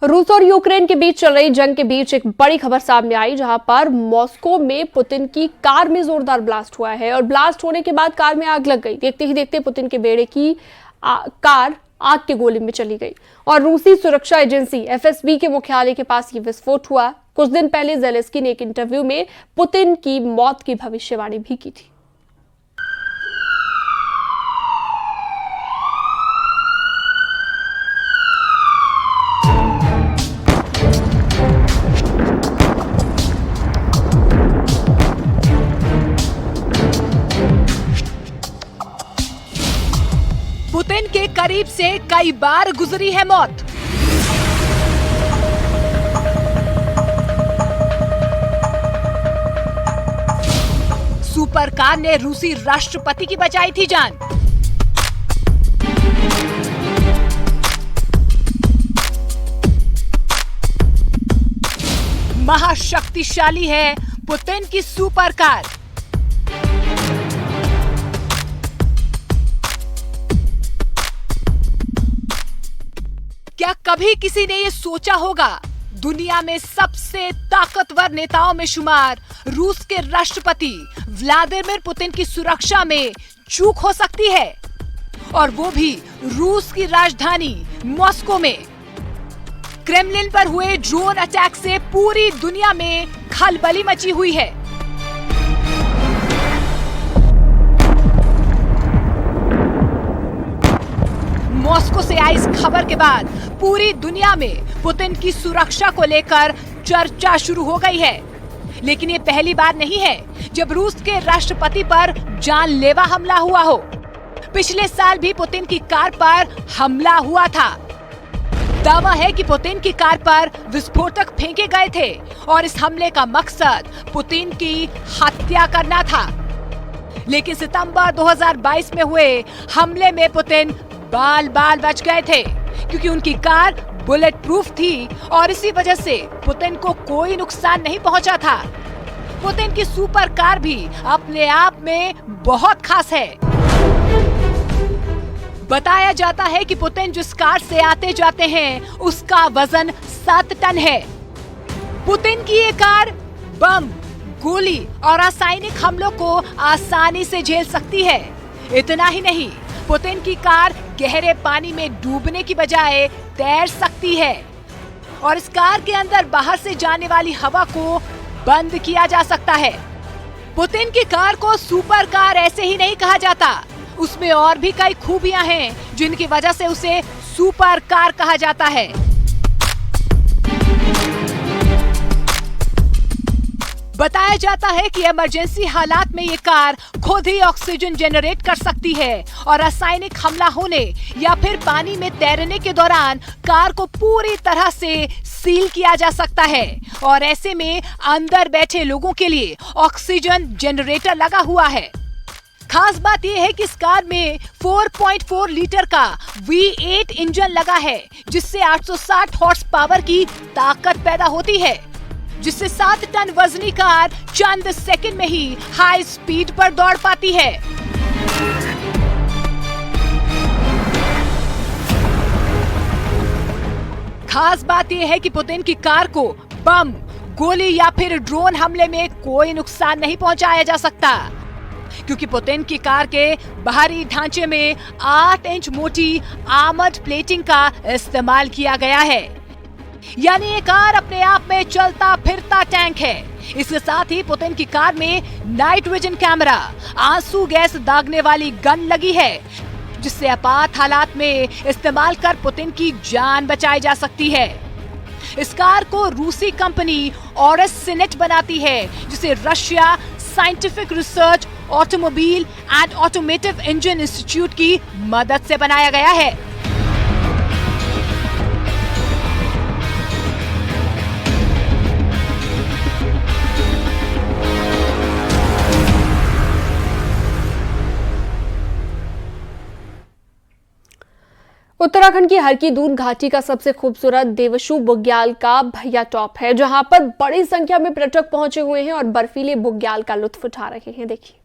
रूस और यूक्रेन के बीच चल रही जंग के बीच एक बड़ी खबर सामने आई, जहां पर मॉस्को में पुतिन की कार में जोरदार ब्लास्ट हुआ है और ब्लास्ट होने के बाद कार में आग लग गई। देखते ही देखते पुतिन के बेड़े की कार आग के गोले में चली गई और रूसी सुरक्षा एजेंसी एफएसबी के मुख्यालय के पास ये विस्फोट हुआ। कुछ दिन पहले जेलेंस्की ने एक इंटरव्यू में पुतिन की मौत की भविष्यवाणी भी की थी। पुतिन के करीब से कई बार गुजरी है मौत। सुपर कार ने रूसी राष्ट्रपति की बचाई थी जान। महाशक्तिशाली है पुतिन की सुपर कार। क्या कभी किसी ने ये सोचा होगा दुनिया में सबसे ताकतवर नेताओं में शुमार रूस के राष्ट्रपति व्लादिमीर पुतिन की सुरक्षा में चूक हो सकती है, और वो भी रूस की राजधानी मॉस्को में। क्रेमलिन पर हुए ड्रोन अटैक से पूरी दुनिया में खलबली मची हुई है। मॉस्को से आई इस खबर के बाद पूरी दुनिया में पुतिन की सुरक्षा को लेकर चर्चा शुरू हो गई है। लेकिन ये पहली बार नहीं है जब रूस के राष्ट्रपति पर जानलेवा हमला हुआ हो। पिछले साल भी पुतिन की कार पर हमला हुआ था। दावा है कि पुतिन की कार पर विस्फोटक फेंके गए थे और इस हमले का मकसद पुतिन की हत्या करना था। लेकिन सितंबर 2022 में हुए हमले में पुतिन बाल बाल बच गए थे, क्योंकि उनकी कार बुलेट प्रूफ थी और इसी वजह से पुतिन को कोई नुकसान नहीं पहुंचा था। पुतिन की सुपर कार भी अपने आप में बहुत खास है। बताया जाता है कि पुतिन जिस कार से आते जाते हैं उसका वजन 7 टन है। पुतिन की ये कार बम, गोली और रासायनिक हमलों को आसानी से झेल सकती है। इतना ही नहीं, पुतिन की कार गहरे पानी में डूबने की बजाय तैर सकती है और इस कार के अंदर बाहर से जाने वाली हवा को बंद किया जा सकता है। पुतिन की कार को सुपर कार ऐसे ही नहीं कहा जाता, उसमें और भी कई खूबियां हैं जिनकी वजह से उसे सुपर कार कहा जाता है। बताया जाता है कि इमरजेंसी हालात में ये कार खुद ही ऑक्सीजन जनरेट कर सकती है और रासायनिक हमला होने या फिर पानी में तैरने के दौरान कार को पूरी तरह से सील किया जा सकता है और ऐसे में अंदर बैठे लोगों के लिए ऑक्सीजन जनरेटर लगा हुआ है। खास बात यह है कि इस कार में 4.4 लीटर का V8 इंजन लगा है, जिससे 860 हॉर्स पावर की ताकत पैदा होती है, जिससे 7 टन वजनी कार चंद सेकंड में ही हाई स्पीड पर दौड़ पाती है। खास बात यह है कि पुतिन की कार को बम, गोली या फिर ड्रोन हमले में कोई नुकसान नहीं पहुंचाया जा सकता, क्योंकि पुतिन की कार के बाहरी ढांचे में 8 इंच मोटी आर्मर्ड प्लेटिंग का इस्तेमाल किया गया है। यानी ये कार अपने आप में चलता फिरता टैंक है। इसके साथ ही पुतिन की कार में नाइट विजन कैमरा, आंसू गैस दागने वाली गन लगी है, जिससे आपात हालात में इस्तेमाल कर पुतिन की जान बचाई जा सकती है। इस कार को रूसी कंपनी ऑरस सिनेट बनाती है, जिसे Russia scientific research automobile and automotive engine institute की मदद से बनाया गया है। उत्तराखंड की हरकी दून घाटी का सबसे खूबसूरत देवशु बुग्याल का भैया टॉप है, जहां पर बड़ी संख्या में पर्यटक पहुंचे हुए हैं और बर्फीले बुग्याल का लुत्फ उठा रहे हैं। देखिए।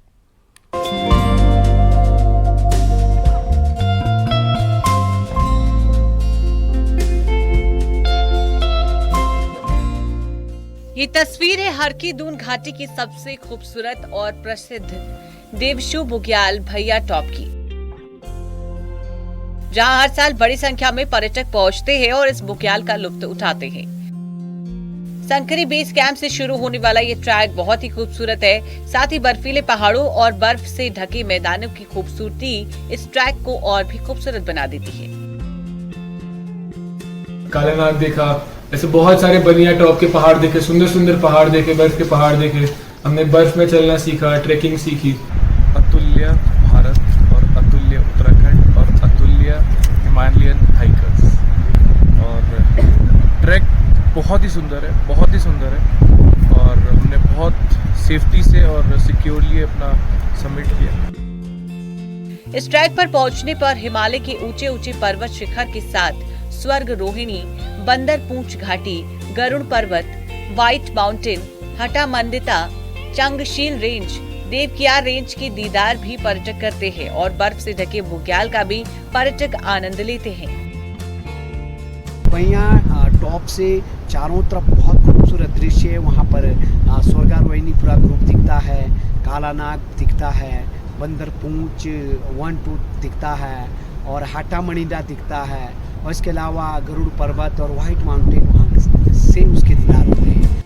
ये तस्वीर है हरकी दून घाटी की सबसे खूबसूरत और प्रसिद्ध देवशु बुग्याल भैया टॉप की, जहां हर साल बड़ी संख्या में पर्यटक पहुंचते हैं और इस बुग्याल का लुत्फ उठाते हैं। संकरी बेस कैंप से शुरू होने वाला ये ट्रैक बहुत ही खूबसूरत है। साथ ही बर्फीले पहाड़ों और बर्फ से ढके मैदानों की खूबसूरती इस ट्रैक को और भी खूबसूरत बना देती है। काला नाग देखा, ऐसे बहुत सारे बनिया टॉप के पहाड़ देखे, सुंदर सुंदर पहाड़ देखे, बर्फ के पहाड़ देखे। हमने बर्फ में चलना सीखा, ट्रैकिंग सीखी। अतुल्य भारत और अतुल्य उत्तराखंड और अतुल्य हिमालयन हाइकर्स। और ट्रैक बहुत ही सुंदर है, बहुत ही सुंदर है और हमने बहुत सेफ्टी से और सिक्योरली अपना समिट किया। इस ट्रैक पर पहुंचने पर हिमालय के ऊंचे ऊंचे पर्वत शिखर के साथ स्वर्ग रोहिणी, बंदर पूंछ घाटी, गरुड़ पर्वत, व्हाइट माउंटेन, हटा मंदिता, चंगशील रेंज, देवकियार रेंज के दीदार भी पर्यटक करते हैं और बर्फ से ढके बुग्याल का भी पर्यटक आनंद लेते हैं। भैया टॉप से चारों तरफ बहुत खूबसूरत दृश्य है। वहाँ पर स्वर्गारोहिणी पूरा ग्रुप दिखता है, काला नाग दिखता है, बंदर पूंछ 1-2 दिखता है और हाटा मणिदा दिखता है और इसके अलावा गरुड़ पर्वत और व्हाइट माउंटेन वहाँ सेम उसके दीदार होते हैं।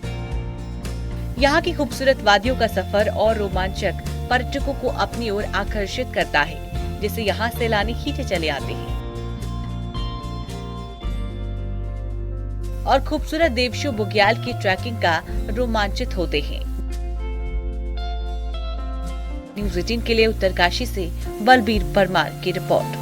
यहाँ की खूबसूरत वादियों का सफर और रोमांचक पर्यटकों को अपनी ओर आकर्षित करता है, जिससे यहाँ सैलानी खींचे चले आते हैं और खूबसूरत देवशु बुग्याल की ट्रैकिंग का रोमांचित होते हैं। न्यूज़ 18 के लिए उत्तरकाशी से बलबीर परमार की रिपोर्ट।